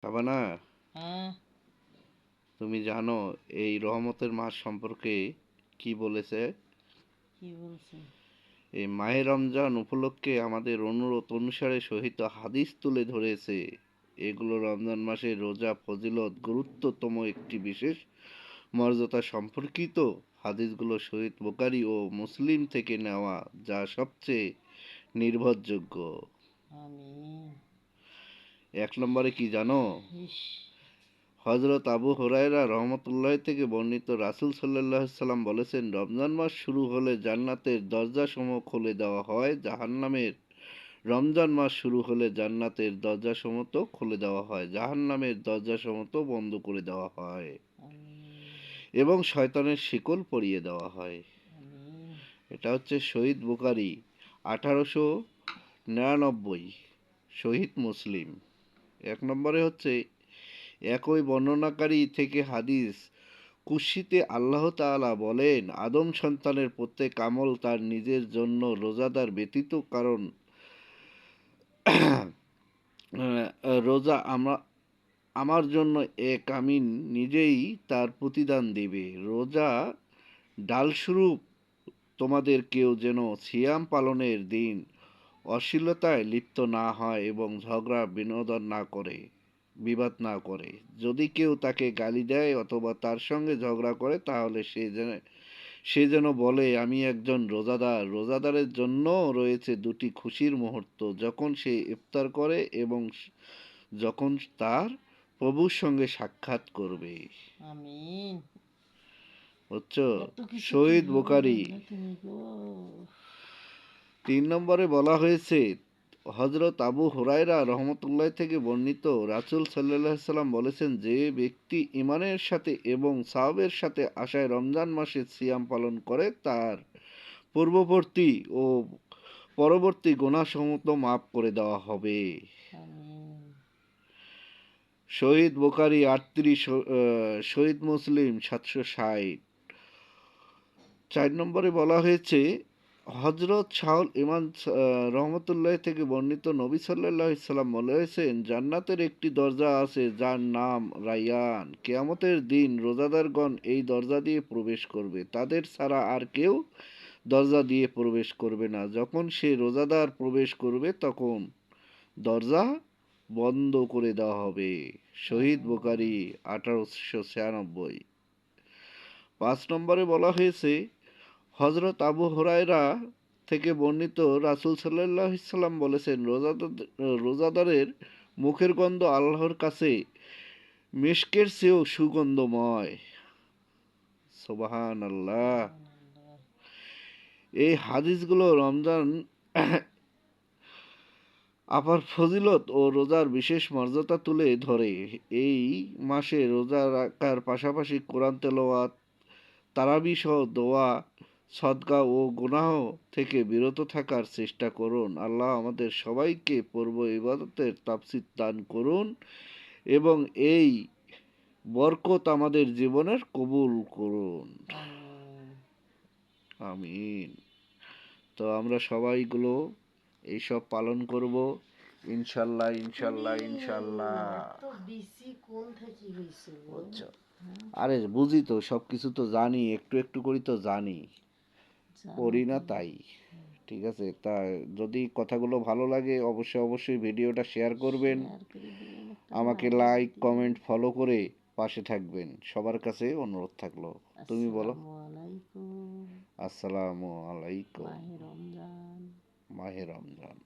শাবানা, হ্যাঁ, তুমি জানো এই রহমতের মাস সম্পর্কে কি বলেছে? কি বলছে? এই মাহে রমজান উপলক্ষে আমাদের অনুরোধ অনুসারে সহিত হাদিস তুলে ধরেছে। এগুলো রমজান মাসে রোজা ফজিলত গুরুত্বতম একটি বিশেষ মর্যাদা সম্পর্কিত। হাদিসগুলো সহিহ বুখারী ও মুসলিম থেকে নেওয়া, যা সবচেয়ে নির্ভরযোগ্য। আমিন। এক নম্বরে কি জানো? ইস। হজরত আবু হুরায়রা রহমতুল্লাহ থেকে বর্ণিত, রাসূল সাল্লাল্লাহু আলাইহি সাল্লাম বলেছেন, রমজান মাস শুরু হলে জান্নাতের দরজাসমূহ খুলে দেওয়া হয়, জাহান্নামের রমজান মাস শুরু হলে জান্নাতের দরজাসমূহ খুলে দেওয়া হয়, জাহান্নামের দরজাসমূহ বন্ধ করে দেওয়া হয় আমিন। এবং শয়তানের শিকল পরিয়ে দেওয়া হয়। আমিন। এটা হচ্ছে সহিহ বুখারী 1899, সহিহ মুসলিম। এক নম্বরে হচ্ছে একই বর্ণনাকারী থেকে হাদিস কুদসিতে আল্লাহ তাআলা বলেন, আদম সন্তানের প্রত্যেক আমল তার নিজের জন্য রোজাদার ব্যতীত কারণ রোজা আমার জন্য এক, আমি নিজেই তার প্রতিদান দেবে। রোজা ডালস্বরূপ তোমাদের কেউ যেন সিয়াম পালনের দিন অশ্লীলতায় লিপ্ত না হয় এবং ঝগড়া বিবাদ না করে। যদি কেউ তাকে গালি দেয় অথবা তার সঙ্গে ঝগড়া করে, তাহলে সে যেন বলে, আমি একজন রোজাদার। রোজাদারের জন্য রয়েছে দুটি খুশির মুহূর্ত, যখন সে ইফতার করে এবং যখন তার প্রভুর সঙ্গে সাক্ষাৎ করবে। আমিন। বুঝছো? কত কিছু কি সহিহ বলে বুখারী না তুমি গো। 3 নম্বরে বলা হয়েছে, হজরত আবু হুরায়রা রহমতুল্লাহ থেকে বর্ণিত, রাসূল সাল্লাল্লাহু আলাইহি সাল্লাম বলেছেন, যে ব্যক্তি ঈমানের সাথে এবং সওয়াবের সাথে আশায় রমজান মাসে সিয়াম পালন করে, তার পূর্ববর্তী ও পরবর্তী গুনাহসমূহ মাফ করে দেওয়া হবে। আমিন। সহিহ বুখারী 38, সহিহ মুসলিম 760। 4 নম্বরে বলা হয়েছে, হজরত শাহুল ইমান রহমতুল্লাহ থেকে বর্ণিত, নবী সাল্লাল্লাহু আলাইহি সাল্লাম বলেছেন, জান্নাতের একটি দরজা আছে যার নাম রায়্যান। কিয়ামতের দিন রোজাদারগণ এই দরজা দিয়ে প্রবেশ করবে, তাদের ছাড়া আর কেউ দরজা দিয়ে প্রবেশ করবে না। যখন সে রোজাদার প্রবেশ করবে, তখন দরজা বন্ধ করে দেওয়া হবে। শহীদ আমিন। বুখারী 1896। 5 নম্বরে বলা হয়েছে, হজরত আবু হুরায়রা থেকে বর্ণিত, রাসূল সাল্লাল্লাহু আলাইহি সাল্লাম বলেছেন, রোজাদারের মুখের গন্ধ আল্লাহর কাছে মিশকের চেয়েও সুগন্ধময়। সুবহানাল্লাহ। সুবহানাল্লাহ। এই হাদিসগুলো রমজান আপার ফজিলত ও রোজার বিশেষ মর্যাদা তুলে ধরে। এই মাসে রোজা রাখার পাশাপাশি কোরআন তেলাওয়াত, তারাবি সহ দোয়া, সদকা ও গুনাহ থেকে বিরত থাকার চেষ্টা করুন। আল্লাহ আমাদের সবাইকে পূর্ব ইবাদতের তাফসীর দান করুন এবং এই বরকত আমাদের জীবনের কবুল করুন। আমিন। আমিন। তো আমরা সবাইগুলো এইসব পালন করব, ইনশাল্লাহ তুমি ইনশাল্লাহ ইনশাল্লাহ। এত বেশি কোন থেকে হয়েছে গো? বুঝছো? হ্যাঁ, আরে বুঝি তো, সব কিছু তো জানি, একটু একটু করি তো জানি, জানো করি না তো। তাই। ঠিক আছে, তা যদি কথাগুলো ভালো লাগে, অবশ্যই অবশ্যই ভিডিওটা শেয়ার করবেন, শেয়ার করে দিবেন, একটা আমাকে লাইক লাইক দিবেন। কমেন্ট ফলো করে পাশে থাকবেন। সবার কাছে অনুরোধ থাকলো। তুমি বলো। আসসালামু আলাইকুম। আসসালামু আলাইকুম। মাহে রমজান। মাহে রমজান।